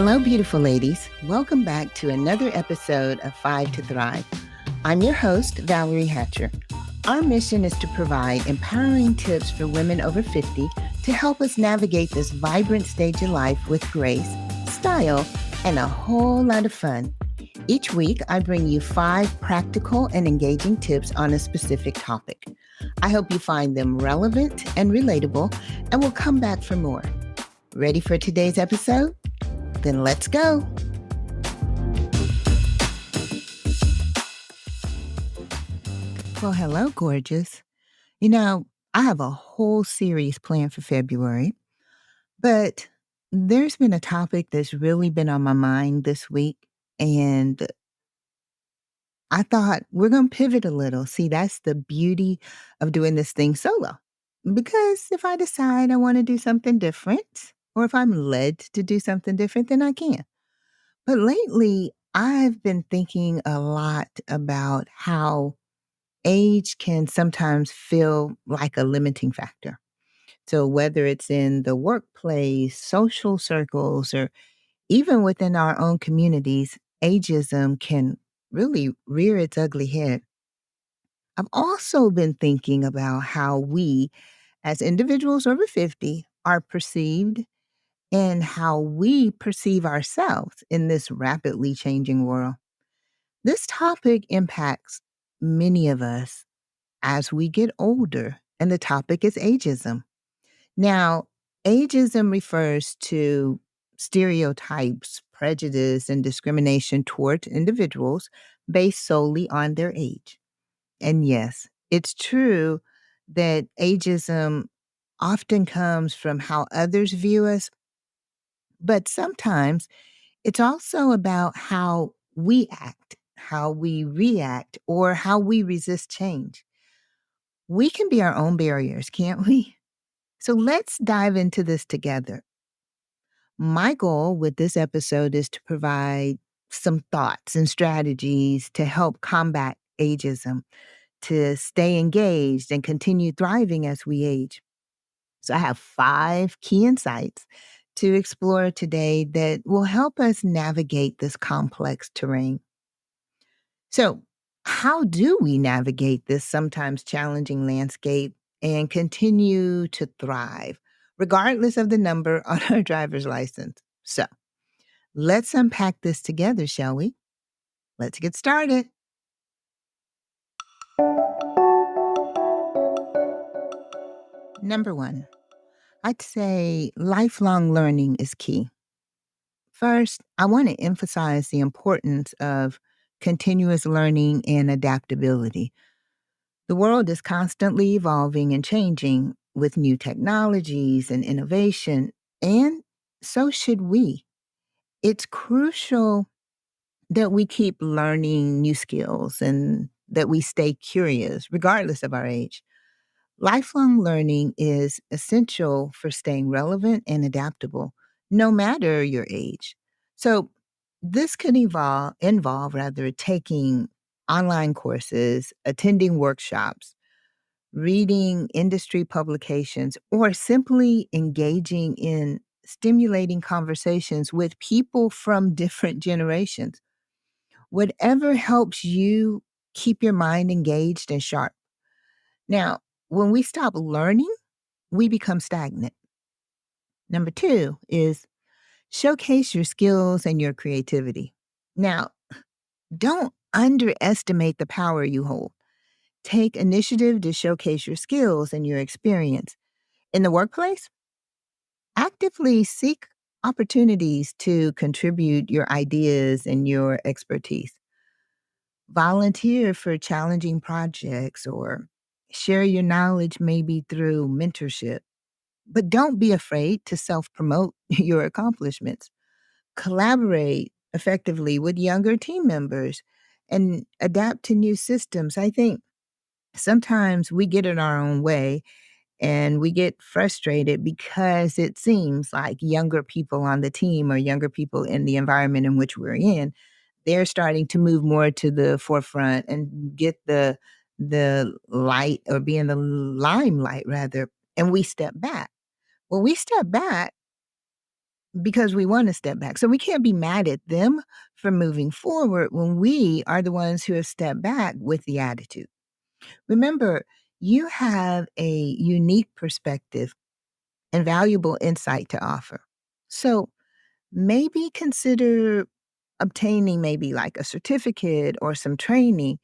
Hello, beautiful ladies. Welcome back to another episode of Five to Thrive. I'm your host, Valerie Hatcher. Our mission is to provide empowering tips for women over 50 to help us navigate this vibrant stage of life with grace, style, and a whole lot of fun. Each week, I bring you 5 practical and engaging tips on a specific topic. I hope you find them relevant and relatable and will come back for more. Ready for today's episode? Then let's go. Well, hello, gorgeous. I have a whole series planned for February, but there's been a topic that's really been on my mind this week, and I thought we're going to pivot a little. See, that's the beauty of doing this thing solo. Because if I decide I want to do something different, or if I'm led to do something different, then I can. But lately, I've been thinking a lot about how age can sometimes feel like a limiting factor. So, whether it's in the workplace, social circles, or even within our own communities, ageism can really rear its ugly head. I've also been thinking about how we, as individuals over 50, are perceived and how we perceive ourselves in this rapidly changing world. This topic impacts many of us as we get older, and the topic is ageism. Now, ageism refers to stereotypes, prejudice, and discrimination toward individuals based solely on their age. And yes, it's true that ageism often comes from how others view us, but sometimes it's also about how we act, how we react, or how we resist change. We can be our own barriers, can't we? So let's dive into this together. My goal with this episode is to provide some thoughts and strategies to help combat ageism, to stay engaged and continue thriving as we age. So I have 5 key insights to explore today that will help us navigate this complex terrain. So, how do we navigate this sometimes challenging landscape and continue to thrive, regardless of the number on our driver's license? So, let's unpack this together, shall we? Let's get started. Number 1, I'd say lifelong learning is key. First, I want to emphasize the importance of continuous learning and adaptability. The world is constantly evolving and changing with new technologies and innovation, and so should we. It's crucial that we keep learning new skills and that we stay curious, regardless of our age. Lifelong learning is essential for staying relevant and adaptable, no matter your age. So, this could involve rather taking online courses, attending workshops, reading industry publications, or simply engaging in stimulating conversations with people from different generations. Whatever helps you keep your mind engaged and sharp. Now, when we stop learning, we become stagnant. Number 2 is showcase your skills and your creativity. Now, don't underestimate the power you hold. Take initiative to showcase your skills and your experience. In the workplace, actively seek opportunities to contribute your ideas and your expertise. Volunteer for challenging projects or share your knowledge maybe through mentorship. But don't be afraid to self promote your accomplishments. Collaborate effectively with younger team members and adapt to new systems. I think sometimes we get in our own way and we get frustrated because it seems like younger people on the team or younger people in the environment in which we're in, they're starting to move more to the forefront and get the light or be in the limelight rather, and we step back. When we step back, because we want to step back. So we can't be mad at them for moving forward when we are the ones who have stepped back with the attitude. Remember, you have a unique perspective and valuable insight to offer. So maybe consider obtaining maybe like a certificate or some training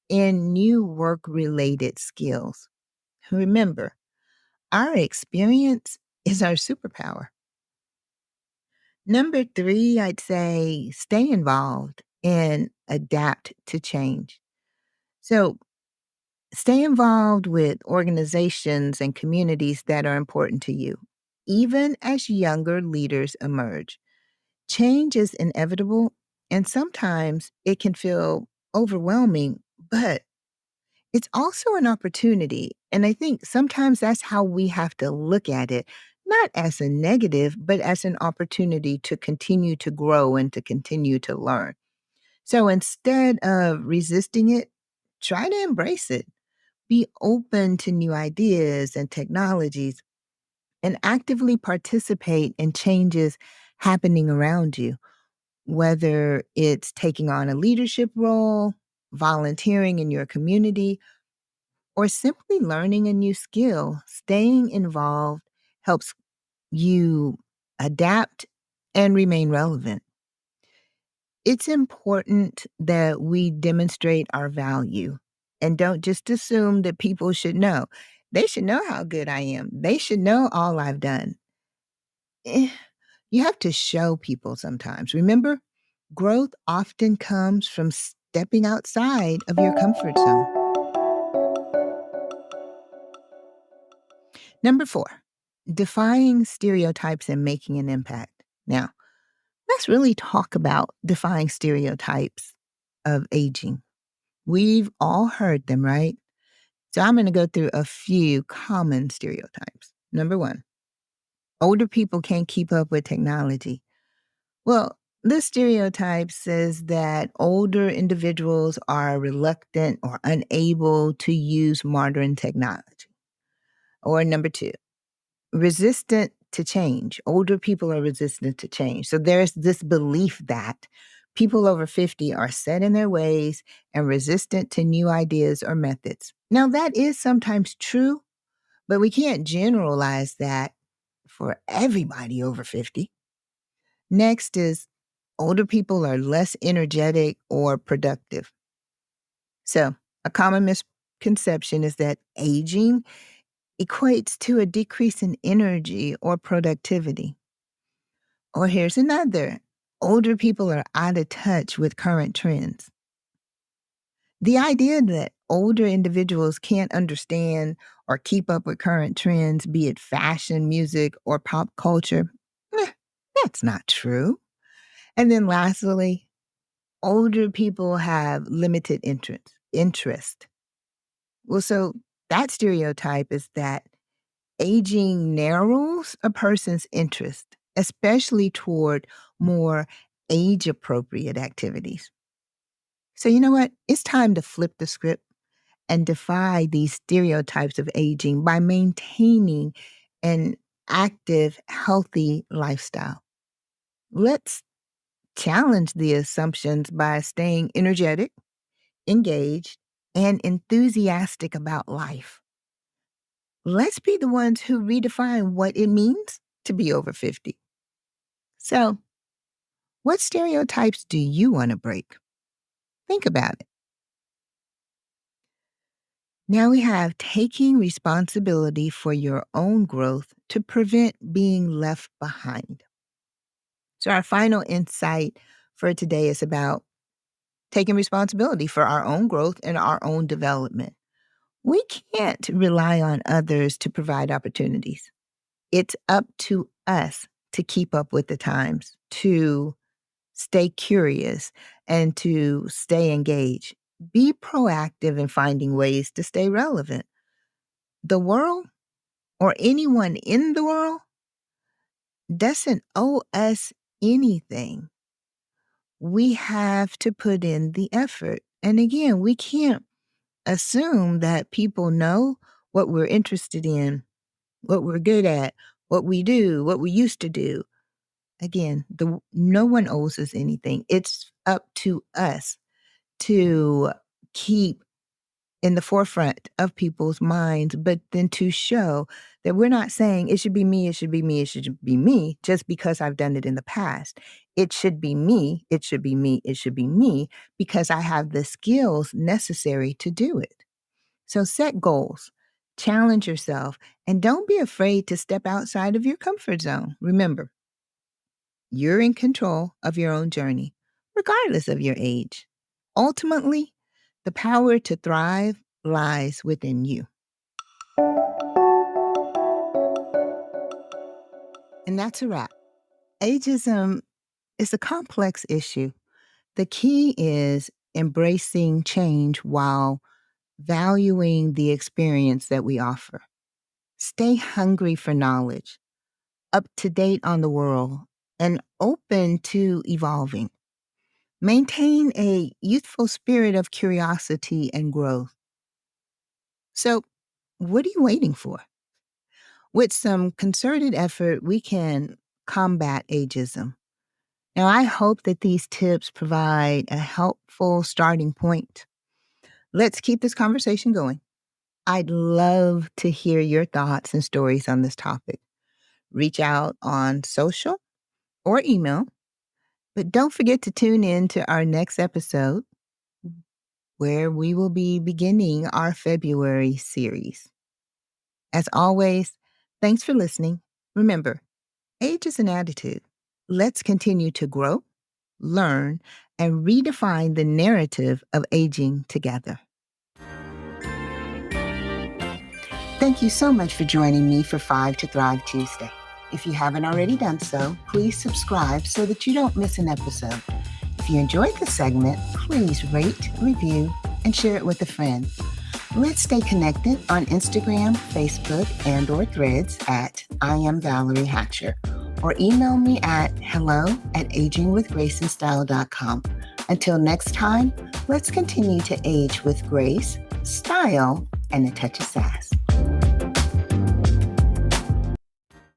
in new work related skills. Remember, our experience is our superpower. Number three, I'd say stay involved and adapt to change. So stay involved with organizations and communities that are important to you, even as younger leaders emerge. Change is inevitable, and sometimes it can feel overwhelming, but it's also an opportunity. And I think sometimes that's how we have to look at it, not as a negative, but as an opportunity to continue to grow and to continue to learn. So instead of resisting it, try to embrace it. Be open to new ideas and technologies and actively participate in changes happening around you, whether it's taking on a leadership role, volunteering in your community, or simply learning a new skill. Staying involved helps you adapt and remain relevant. It's important that we demonstrate our value and don't just assume that people should know. They should know how good I am. They should know all I've done. Eh, You have to show people sometimes. Remember, growth often comes from stepping outside of your comfort zone. Number four, defying stereotypes and making an impact. Now, let's really talk about defying stereotypes of aging. We've all heard them, right? So I'm going to go through a few common stereotypes. Number one, older people can't keep up with technology. Well, this stereotype says that older individuals are reluctant or unable to use modern technology. Or number two, resistant to change. Older people are resistant to change. So there's this belief that people over 50 are set in their ways and resistant to new ideas or methods. Now, that is sometimes true, but we can't generalize that for everybody over 50. Next is older people are less energetic or productive. So, a common misconception is that aging equates to a decrease in energy or productivity. Or here's another, older people are out of touch with current trends. The idea that older individuals can't understand or keep up with current trends, be it fashion, music, or pop culture, eh, that's not true. And then lastly, older people have limited interest. Well, so that stereotype is that aging narrows a person's interest, especially toward more age appropriate activities. So, you know what? It's time to flip the script and defy these stereotypes of aging by maintaining an active, healthy lifestyle. Let's challenge the assumptions by staying energetic, engaged, and enthusiastic about life. Let's be the ones who redefine what it means to be over 50. So, what stereotypes do you want to break? Think about it. Now we have taking responsibility for your own growth to prevent being left behind. So, our final insight for today is about taking responsibility for our own growth and our own development. We can't rely on others to provide opportunities. It's up to us to keep up with the times, to stay curious, and to stay engaged. Be proactive in finding ways to stay relevant. The world, or anyone in the world, doesn't owe us anything. We have to put in the effort. And again, we can't assume that people know what we're interested in, what we're good at, what we do, what we used to do. Again, no one owes us anything. It's up to us to keep in the forefront of people's minds, but then to show that we're not saying it should be me, it should be me, it should be me, just because I've done it in the past. It should be me, it should be me, it should be me, because I have the skills necessary to do it. So set goals, challenge yourself, and don't be afraid to step outside of your comfort zone. Remember, you're in control of your own journey, regardless of your age. Ultimately, the power to thrive lies within you. And that's a wrap. Ageism is a complex issue. The key is embracing change while valuing the experience that we offer. Stay hungry for knowledge, up to date on the world, and open to evolving. Maintain a youthful spirit of curiosity and growth. So, what are you waiting for? With some concerted effort, we can combat ageism. Now, I hope that these tips provide a helpful starting point. Let's keep this conversation going. I'd love to hear your thoughts and stories on this topic. Reach out on social or email, but don't forget to tune in to our next episode where we will be beginning our February series. As always, thanks for listening. Remember, age is an attitude. Let's continue to grow, learn, and redefine the narrative of aging together. Thank you so much for joining me for 5 to Thrive Tuesday. If you haven't already done so, please subscribe so that you don't miss an episode. If you enjoyed the segment, please rate, review, and share it with a friend. Let's stay connected on Instagram, Facebook, and/or Threads at I am Valerie Hatcher, or email me at hello@agingwithgraceandstyle.com. Until next time, let's continue to age with grace, style, and a touch of sass.